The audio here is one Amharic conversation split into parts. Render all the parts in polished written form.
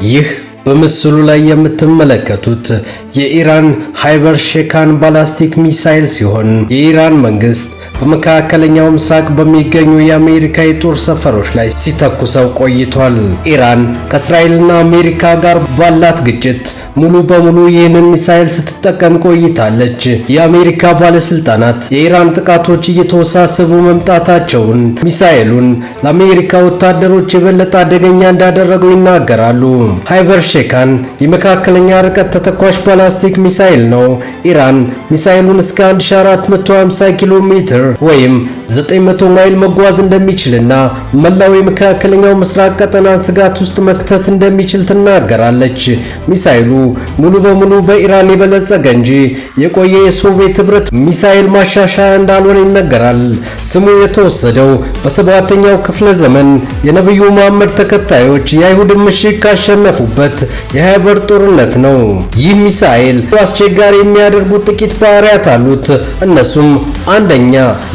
ይህ በምስሉ ላይ የምትመለከቱት የኢራን ሃይበርሼካን ባላስቲክ ሚሳኤል ሲሆን የኢራን መንግስት በመካከለኛው ምስራቅ በሚገኙ የአሜሪካ የጦር ሰፈሮች ላይ ሲተኩሰው ቆይቷል። ኢራን ከእስራኤልና አሜሪካ ጋር ባላት ግጭት ሙሉ በሙሉ ይህንን ሚሳኤል ስትጠቀም ቆይታለች። የአሜሪካ ባለስልጣናት የኢራን ጥቃቶች እየተወሳሰቡ መምጣታቸውን ሚሳኤሉን ለአሜሪካ ወታደሮች የበለጠ አደገኛ እንዳደረገው ይናገራሉ። ሃይበርሼካን የመካከለኛ ርቀት ተተኳሽ ባላስቲክ ሚሳኤል ነው። ኢራን ሚሳኤሉን እስከ 1450 ኪሎ ሜትር ወይም 900 ማይል መጓዝ እንደሚችልና መላው የመካከለኛው ምስራቅ ቀጠና ስጋት ውስጥ መክተት እንደሚችል ትናገራለች። ሚሳኤሉ ሙሉ በሙሉ በኢራን የበለጸገ እንጂ የቆየ የሶቪየት ህብረት ሚሳኤል ማሻሻያ እንዳልሆነ ይነገራል። ስሙ የተወሰደው በሰባተኛው ክፍለ ዘመን የነብዩ መሐመድ ተከታዮች የአይሁድን ምሽግ ካሸነፉበት የሃይበር ጦርነት ነው። ይህ ሚሳኤል አስቸጋሪ የሚያደርጉት ጥቂት ባህሪያት አሉት። እነሱም አንደኛ፣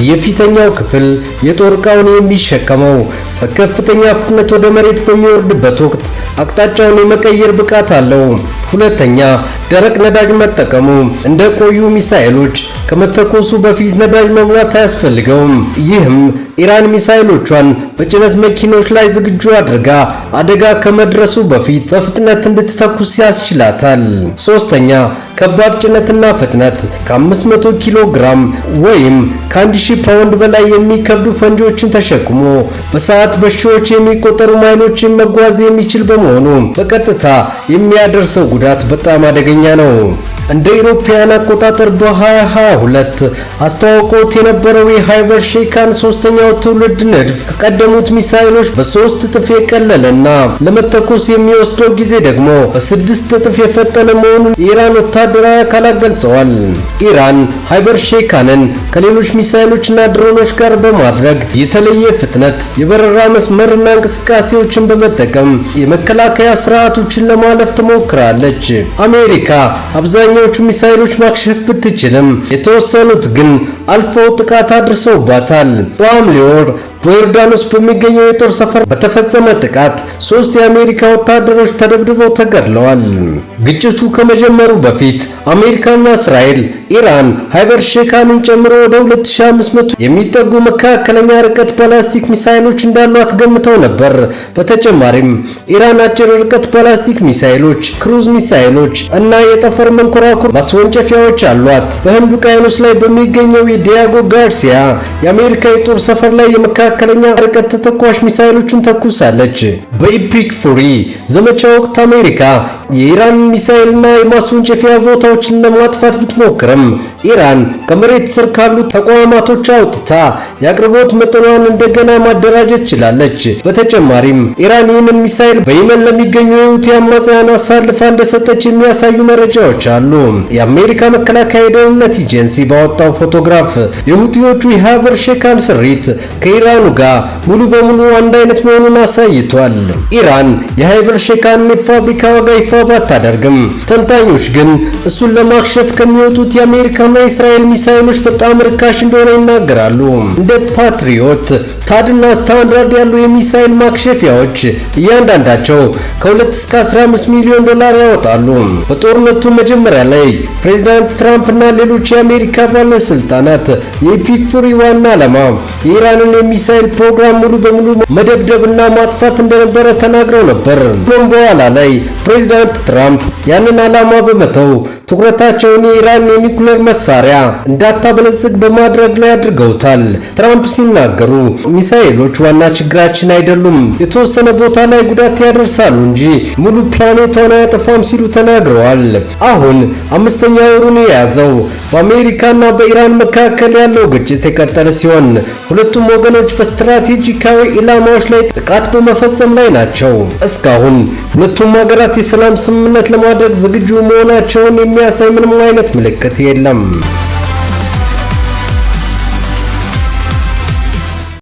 የፊተኛው ክፍል የጦር ዕቃውን የሚሸከመው በከፍተኛ ፍጥነት ወደ መሬት በሚወርድበት ወቅት አቅጣጫውን የመቀየር ብቃት አለው። ሁለተኛ፣ ደረቅ ነዳጅ መጠቀሙ እንደ ቆዩ ሚሳኤሎች ከመተኮሱ በፊት ነዳጅ መሙላት አያስፈልገውም። ይህም ኢራን ሚሳኤሎቿን በጭነት መኪኖች ላይ ዝግጁ አድርጋ አደጋ ከመድረሱ በፊት በፍጥነት እንድትተኩስ ያስችላታል። ሶስተኛ፣ ከባድ ጭነትና ፍጥነት ከ500 ኪሎ ግራም ወይም ከ1000 ፓውንድ በላይ የሚከብዱ ፈንጂዎችን ተሸክሞ በሰዓት በሺዎች የሚቆጠሩ ማይሎችን መጓዝ የሚችል በመሆኑ በቀጥታ የሚያደርሰው ጉዳት በጣም አደገኛ ነው። እንደ ኢሮፓያን አቆጣጠር በ2022 አስተዋውቆት የነበረው የሃይበርሼካን ሶስተኛው ትውልድ ንድፍ ከቀደሙት ሚሳኤሎች በ3 እጥፍ የቀለለና ለመተኮስ የሚወስደው ጊዜ ደግሞ በ6 እጥፍ የፈጠነ መሆኑን የኢራን ወታደራዊ አካላት ገልጸዋል። ኢራን ሃይበርሼካንን ከሌሎች ሚሳኤሎችና ድሮኖች ጋር በማድረግ የተለየ ፍጥነት፣ የበረራ መስመርና እንቅስቃሴዎችን በመጠቀም የመከላከያ ስርዓቶችን ለማለፍ ትሞክራለች። አሜሪካ አብዛኛው ሚሳኤሎች ማክሸፍ ብትችልም የተወሰኑት ግን አልፈው ጥቃት አድርሰውባታል። በሐምሌ ወር በዮርዳኖስ በሚገኘው የጦር ሰፈር በተፈጸመ ጥቃት 3 የአሜሪካ ወታደሮች ተደብድበው ተገድለዋል። ግጭቱ ከመጀመሩ በፊት አሜሪካና እስራኤል ኢራን ሃይበርሼካንን ጨምሮ ወደ 2500 የሚጠጉ መካከለኛ ርቀት ባላስቲክ ሚሳኤሎች እንዳሏት ገምተው ነበር። በተጨማሪም ኢራን አጭር ርቀት ባላስቲክ ሚሳኤሎች፣ ክሩዝ ሚሳኤሎች እና የጠፈር መንኮራኩር ማስወንጨፊያዎች አሏት። በህንድ ውቅያኖስ ላይ በሚገኘው የዲያጎ ጋርሲያ የአሜሪካ የጦር ሰፈር ላይ መካከለኛ ርቀት ተተኳሽ ሚሳኤሎችን ተኩሳለች። በኢፒክ ፉሪ ዘመቻ ወቅት አሜሪካ የኢራን ሚሳኤልና የማስወንጨፊያ ቦታዎችን ለማጥፋት ብትሞክርም ኢራን ከመሬት ስር ካሉ ተቋማቶች አውጥታ የአቅርቦት መጠኗን እንደገና ማደራጀት ችላለች። በተጨማሪም ኢራን ይህንን ሚሳኤል በየመን ለሚገኙ የሁቲ አማጽያን አሳልፋ እንደሰጠች የሚያሳዩ መረጃዎች አሉ። የአሜሪካ መከላከያ ደህንነት ኤጀንሲ ባወጣው ፎቶግራፍ የሁቲዎቹ የሃይበርሼካን ስሪት ከኢራኑ ጋር ሙሉ በሙሉ አንድ አይነት መሆኑን አሳይቷል። ኢራን የሃይበርሼካን የፋብሪካ ዋጋ ይፋ ባታደርግም ተንታኞች ግን እሱን ለማክሸፍ ከሚወጡት የአሜሪካና የእስራኤል ሚሳኤሎች በጣም ርካሽ እንደሆነ ይናገራሉ። እንደ ፓትሪዮት፣ ታድና ስታንዳርድ ያሉ የሚሳኤል ማክሸፊያዎች እያንዳንዳቸው ከ2 እስከ 15 ሚሊዮን ዶላር ያወጣሉ። በጦርነቱ መጀመሪያ ላይ ፕሬዝዳንት ትራምፕ እና ሌሎች የአሜሪካ ባለስልጣናት የኢፒክ ፉሪ ዋና ዓላማ የኢራንን የሚሳኤል ፕሮግራም ሙሉ በሙሉ መደብደብና ማጥፋት እንደነበረ ተናግረው ነበር። በኋላ ላይ ፕሬዝዳንት ትራምፕ ያንን ዓላማ በመተው ትኩረታቸውን የኢራን የኒኩሌር መሳሪያ እንዳታበለጽግ በማድረግ ላይ አድርገውታል። ትራምፕ ሲናገሩ ሚሳኤሎች ዋና ችግራችን አይደሉም፣ የተወሰነ ቦታ ላይ ጉዳት ያደርሳሉ እንጂ ሙሉ ፕላኔቷን አያጠፋም ሲሉ ተናግረዋል። አሁን 5ኛ ወሩን የያዘው በአሜሪካና በኢራን መካከል ያለው ግጭት የቀጠለ ሲሆን ሁለቱም ወገኖች በስትራቴጂካዊ ኢላማዎች ላይ ጥቃት በመፈጸም ላይ ናቸው። እስካሁን ሁለቱም ሀገራት የሰላም ስምምነት ለማድረግ ዝግጁ መሆናቸውን የሚያሳይ ምንም አይነት ምልክት የለም።